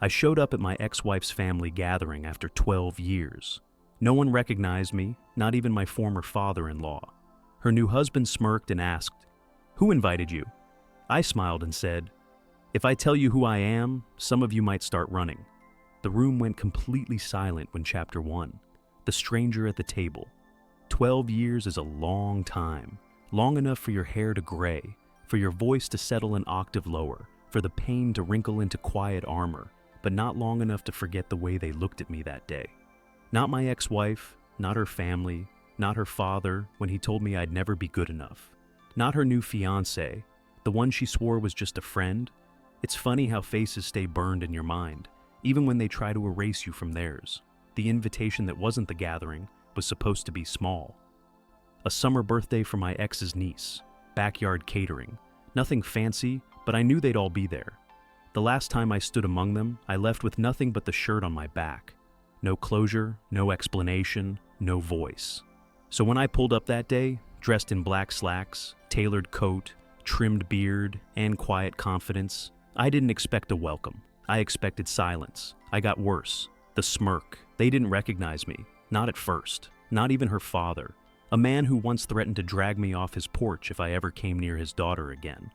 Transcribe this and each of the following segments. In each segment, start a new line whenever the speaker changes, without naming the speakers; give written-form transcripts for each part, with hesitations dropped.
I showed up at my ex-wife's family gathering after 12 years. No one recognized me, not even my former father-in-law. Her new husband smirked and asked, "Who invited you?" I smiled and said, "If I tell you who I am, some of you might start running." The room went completely silent when chapter 1, The Stranger at the Table. 12 years is a long time, long enough for your hair to gray, for your voice to settle an octave lower, for the pain to wrinkle into quiet armor, but not long enough to forget the way they looked at me that day. Not my ex-wife, not her family, not her father when he told me I'd never be good enough. Not her new fiancé, the one she swore was just a friend. It's funny how faces stay burned in your mind, even when they try to erase you from theirs. The invitation that wasn't the gathering was supposed to be small. A summer birthday for my ex's niece, backyard catering. Nothing fancy, but I knew they'd all be there. The last time I stood among them, I left with nothing but the shirt on my back. No closure, no explanation, no voice. So when I pulled up that day, dressed in black slacks, tailored coat, trimmed beard, and quiet confidence, I didn't expect a welcome. I expected silence. I got worse. The smirk. They didn't recognize me. Not at first. Not even her father. A man who once threatened to drag me off his porch if I ever came near his daughter again.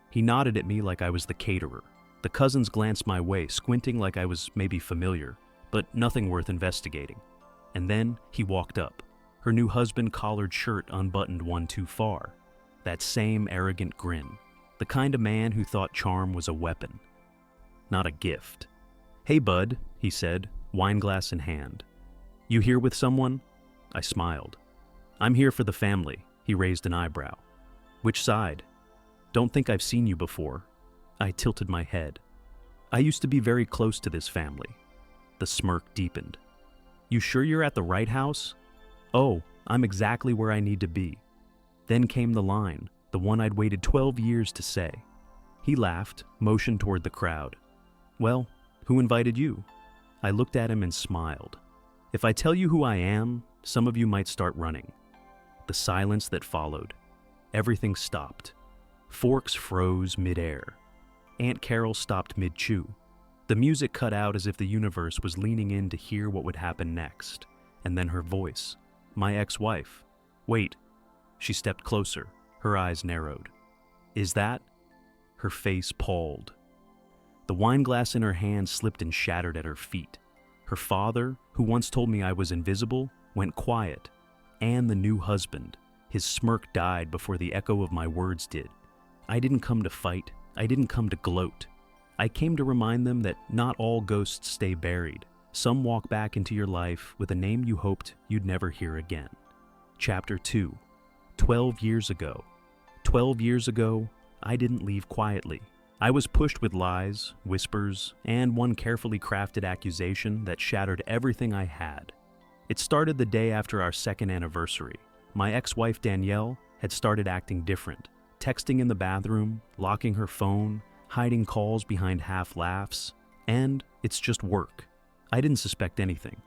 He nodded at me like I was the caterer. The cousins glanced my way, squinting like I was maybe familiar, but nothing worth investigating. And then he walked up. Her new husband collared shirt unbuttoned one too far. That same arrogant grin. The kind of man who thought charm was a weapon, not a gift. "Hey, bud," he said, wineglass in hand. "You here with someone?" I smiled. "I'm here for the family." He raised an eyebrow. "Which side?" "Don't think I've seen you before." I tilted my head. "I used to be very close to this family." The smirk deepened. "You sure you're at the right house?" "Oh, I'm exactly where I need to be." Then came the line, the one I'd waited 12 years to say. He laughed, motioned toward the crowd. "Well, who invited you?" I looked at him and smiled. "If I tell you who I am, some of you might start running." The silence that followed. Everything stopped. Forks froze mid-air. Aunt Carol stopped mid-chew. The music cut out as if the universe was leaning in to hear what would happen next. And then her voice. My ex-wife. "Wait." She stepped closer. Her eyes narrowed. "Is that?" Her face palled. The wineglass in her hand slipped and shattered at her feet. Her father, who once told me I was invisible, went quiet. And the new husband. His smirk died before the echo of my words did. I didn't come to fight. I didn't come to gloat. I came to remind them that not all ghosts stay buried. Some walk back into your life with a name you hoped you'd never hear again. Chapter 2. 12 years ago. 12 years ago, I didn't leave quietly. I was pushed with lies, whispers, and one carefully crafted accusation that shattered everything I had. It started the day after our second anniversary. My ex-wife Danielle had started acting different, texting in the bathroom, locking her phone, hiding calls behind half laughs, and it's just work. I didn't suspect anything.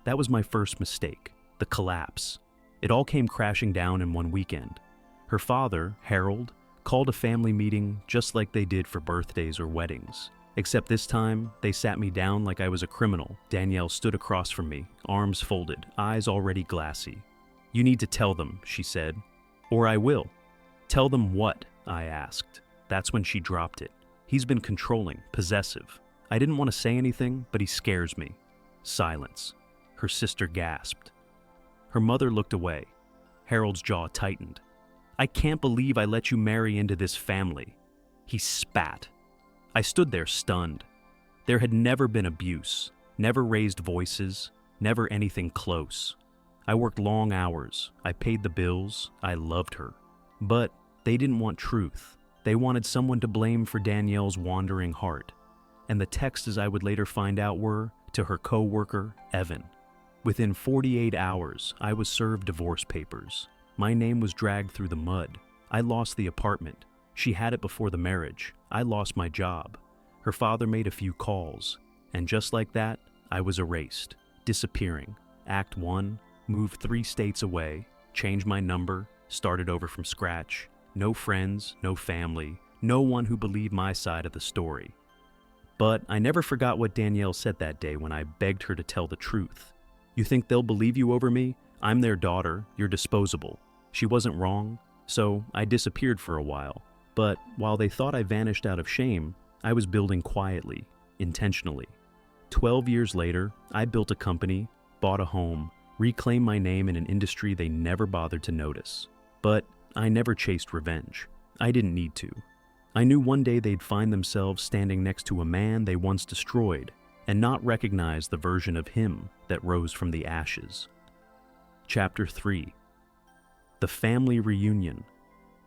That was my first mistake, the collapse. It all came crashing down in one weekend. Her father, Harold, called a family meeting just like they did for birthdays or weddings. Except this time, they sat me down like I was a criminal. Danielle stood across from me, arms folded, eyes already glassy. "You need to tell them," she said. "Or I will." "Tell them what?" I asked. That's when she dropped it. "He's been controlling, possessive." I didn't want to say anything, but he scares me. Silence. Her sister gasped. Her mother looked away. Harold's jaw tightened. "I can't believe I let you marry into this family." He spat. I stood there stunned. There had never been abuse, never raised voices, never anything close. I worked long hours. I paid the bills. I loved her. But they didn't want truth. They wanted someone to blame for Danielle's wandering heart. And the texts, as I would later find out, were to her co-worker, Evan. Within 48 hours, I was served divorce papers. My name was dragged through the mud. I lost the apartment. She had it before the marriage. I lost my job. Her father made a few calls. And just like that, I was erased, disappearing. Act 1, moved 3 states away, changed my number, started over from scratch. No friends, no family, no one who believed my side of the story. But I never forgot what Danielle said that day when I begged her to tell the truth. You think they'll believe you over me? I'm their daughter, you're disposable. She wasn't wrong, so I disappeared for a while. But while they thought I vanished out of shame, I was building quietly, intentionally. 12 years later, I built a company, bought a home, reclaimed my name in an industry they never bothered to notice. But I never chased revenge. I didn't need to. I knew one day they'd find themselves standing next to a man they once destroyed and not recognize the version of him that rose from the ashes. Chapter 3. The Family Reunion.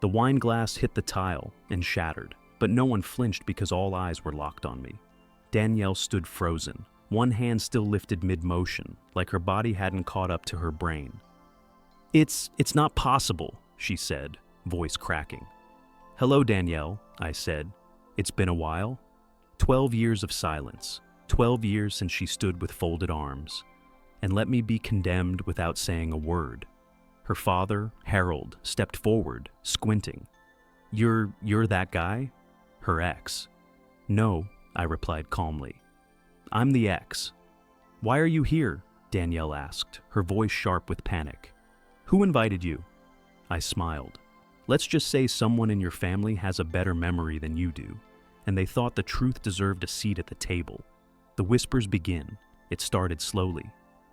The wine glass hit the tile and shattered, but no one flinched because all eyes were locked on me. Danielle stood frozen, one hand still lifted mid-motion, like her body hadn't caught up to her brain. It's not possible, she said, voice cracking. Hello, Danielle, I said. It's been a while? 12 years of silence. 12 years since she stood with folded arms. And let me be condemned without saying a word. Her father, Harold, stepped forward, squinting. You're that guy? Her ex. No, I replied calmly. I'm the ex. Why are you here? Danielle asked, her voice sharp with panic. Who invited you? I smiled. Let's just say someone in your family has a better memory than you do, and they thought the truth deserved a seat at the table. The whispers begin. It started slowly.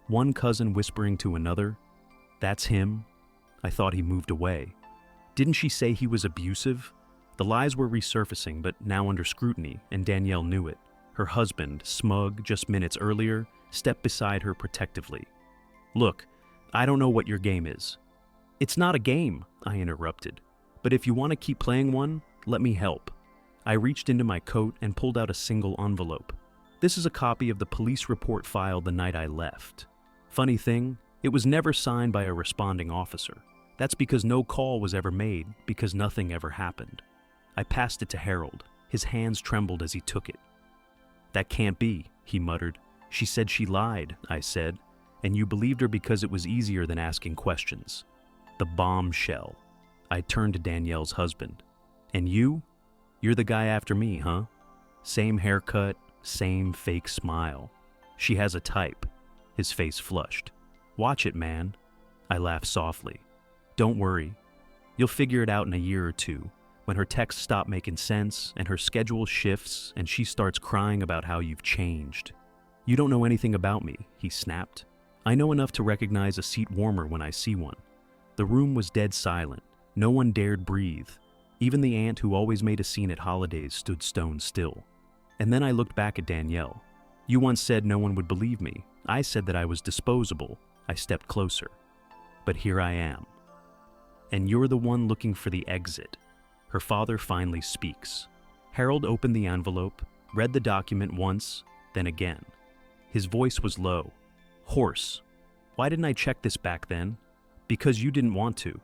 One cousin whispering to another, "That's him." I thought he moved away. Didn't she say he was abusive? The lies were resurfacing, but now under scrutiny, and Danielle knew it. Her husband, smug just minutes earlier, stepped beside her protectively. Look, I don't know what your game is. It's not a game, I interrupted. But if you want to keep playing one, let me help. I reached into my coat and pulled out a single envelope. This is a copy of the police report filed the night I left. Funny thing, it was never signed by a responding officer. That's because no call was ever made, because nothing ever happened. I passed it to Harold. His hands trembled as he took it. That can't be, he muttered. She said she lied, I said, and you believed her because it was easier than asking questions. The bombshell. I turned to Danielle's husband. And you? You're the guy after me, huh? Same haircut, same fake smile. She has a type. His face flushed. Watch it, man. I laughed softly. Don't worry. You'll figure it out in a year or two, when her texts stop making sense and her schedule shifts and she starts crying about how you've changed. You don't know anything about me, he snapped. I know enough to recognize a seat warmer when I see one. The room was dead silent. No one dared breathe. Even the aunt who always made a scene at holidays stood stone still. And then I looked back at Danielle. You once said no one would believe me. I said that I was disposable. I stepped closer. But here I am. And you're the one looking for the exit. Her father finally speaks. Harold opened the envelope, read the document once, then again. His voice was low, hoarse. Why didn't I check this back then? Because you didn't want to.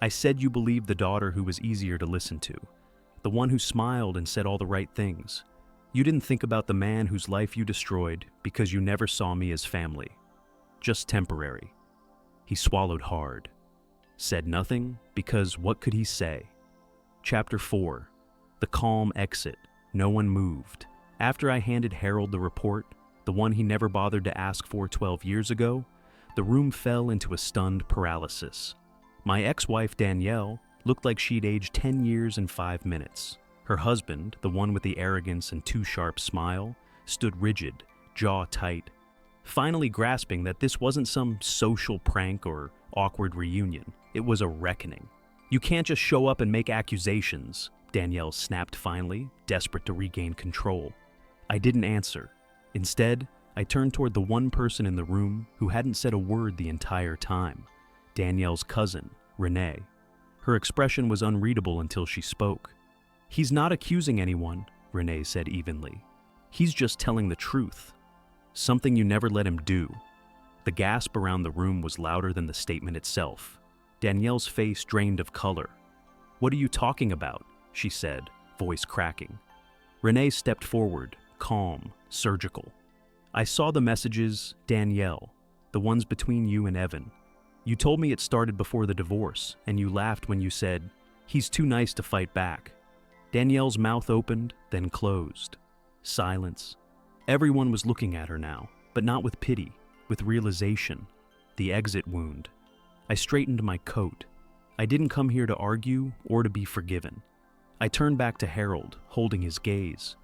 I said you believed the daughter who was easier to listen to, the one who smiled and said all the right things. You didn't think about the man whose life you destroyed because you never saw me as family. Just temporary. He swallowed hard. Said nothing because what could he say? Chapter 4. The calm exit. No one moved. After I handed Harold the report, the one he never bothered to ask for 12 years ago, the room fell into a stunned paralysis. My ex-wife Danielle looked like she'd aged 10 years and 5 minutes. Her husband, the one with the arrogance and too sharp smile, stood rigid, jaw tight, finally grasping that this wasn't some social prank or awkward reunion. It was a reckoning. You can't just show up and make accusations, Danielle snapped finally, desperate to regain control. I didn't answer. Instead, I turned toward the one person in the room who hadn't said a word the entire time. Danielle's cousin, Renee. Her expression was unreadable until she spoke. He's not accusing anyone, Renee said evenly. He's just telling the truth. Something you never let him do. The gasp around the room was louder than the statement itself. Danielle's face drained of color. What are you talking about? She said, voice cracking. Renee stepped forward, calm, surgical. I saw the messages, Danielle, the ones between you and Evan. You told me it started before the divorce, and you laughed when you said, he's too nice to fight back. Danielle's mouth opened, then closed. Silence. Everyone was looking at her now, but not with pity, with realization. The exit wound. I straightened my coat. I didn't come here to argue or to be forgiven. I turned back to Harold, holding his gaze.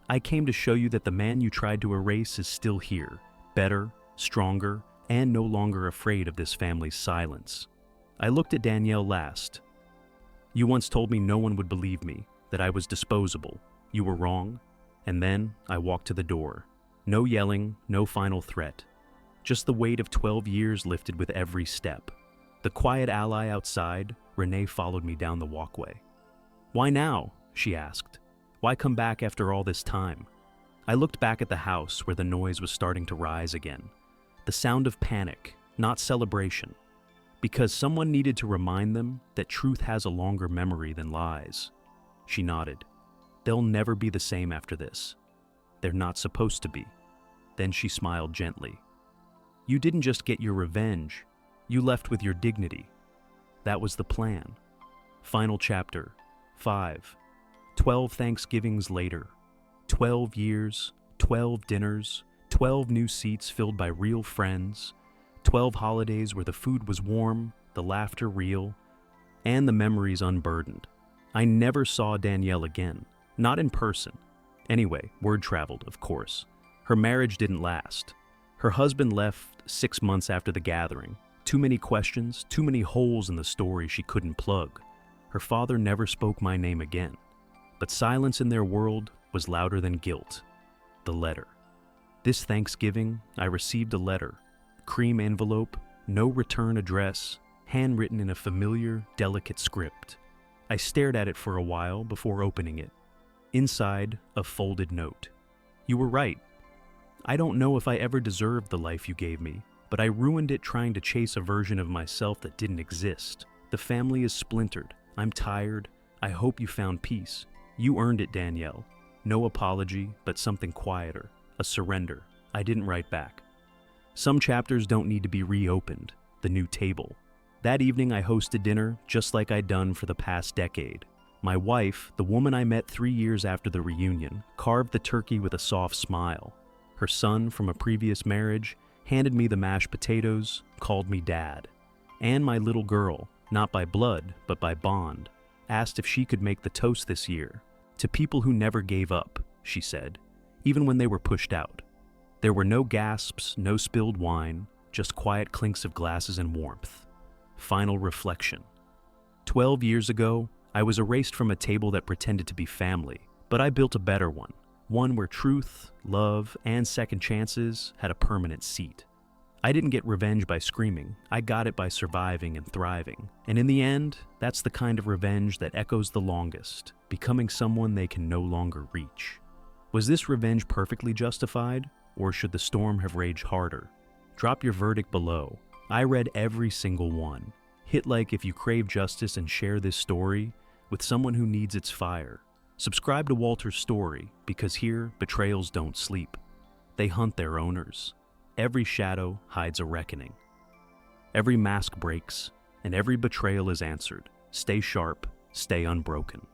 I came to show you that the man you tried to erase is still here, better, stronger, and no longer afraid of this family's silence. I looked at Danielle last. You once told me no one would believe me, that I was disposable. You were wrong. And then I walked to the door. No yelling, no final threat. Just the weight of 12 years lifted with every step. The quiet ally outside, Renee followed me down the walkway. Why now? She asked. Why come back after all this time? I looked back at the house where the noise was starting to rise again. The sound of panic, not celebration. Because someone needed to remind them that truth has a longer memory than lies. She nodded. They'll never be the same after this. They're not supposed to be. Then she smiled gently. You didn't just get your revenge. You left with your dignity. That was the plan. Final chapter, 5. 12 Thanksgivings later. 12 years, 12 dinners, 12 new seats filled by real friends, 12 holidays where the food was warm, the laughter real, and the memories unburdened. I never saw Danielle again, not in person. Anyway, word traveled, of course. Her marriage didn't last. Her husband left 6 months after the gathering. Too many questions, too many holes in the story she couldn't plug. Her father never spoke my name again. But silence in their world was louder than guilt. The letter. This Thanksgiving, I received a letter. Cream envelope, no return address, handwritten in a familiar, delicate script. I stared at it for a while before opening it. Inside, a folded note. You were right. I don't know if I ever deserved the life you gave me, but I ruined it trying to chase a version of myself that didn't exist. The family is splintered. I'm tired. I hope you found peace. You earned it, Danielle. No apology, but something quieter. A surrender. I didn't write back. Some chapters don't need to be reopened. The new table. That evening I hosted dinner just like I'd done for the past decade. My wife, the woman I met 3 years after the reunion, carved the turkey with a soft smile. Her son from a previous marriage handed me the mashed potatoes, called me dad. And my little girl, not by blood, but by bond, asked if she could make the toast this year. To people who never gave up, she said, even when they were pushed out. There were no gasps, no spilled wine, just quiet clinks of glasses and warmth. Final reflection. 12 years ago, I was erased from a table that pretended to be family, but I built a better one. One where truth, love, and second chances had a permanent seat. I didn't get revenge by screaming. I got it by surviving and thriving. And in the end, that's the kind of revenge that echoes the longest, becoming someone they can no longer reach. Was this revenge perfectly justified, or should the storm have raged harder? Drop your verdict below. I read every single one. Hit like if you crave justice and share this story with someone who needs its fire. Subscribe to Walter's story, because here, betrayals don't sleep. They hunt their owners. Every shadow hides a reckoning. Every mask breaks, and every betrayal is answered. Stay sharp, stay unbroken.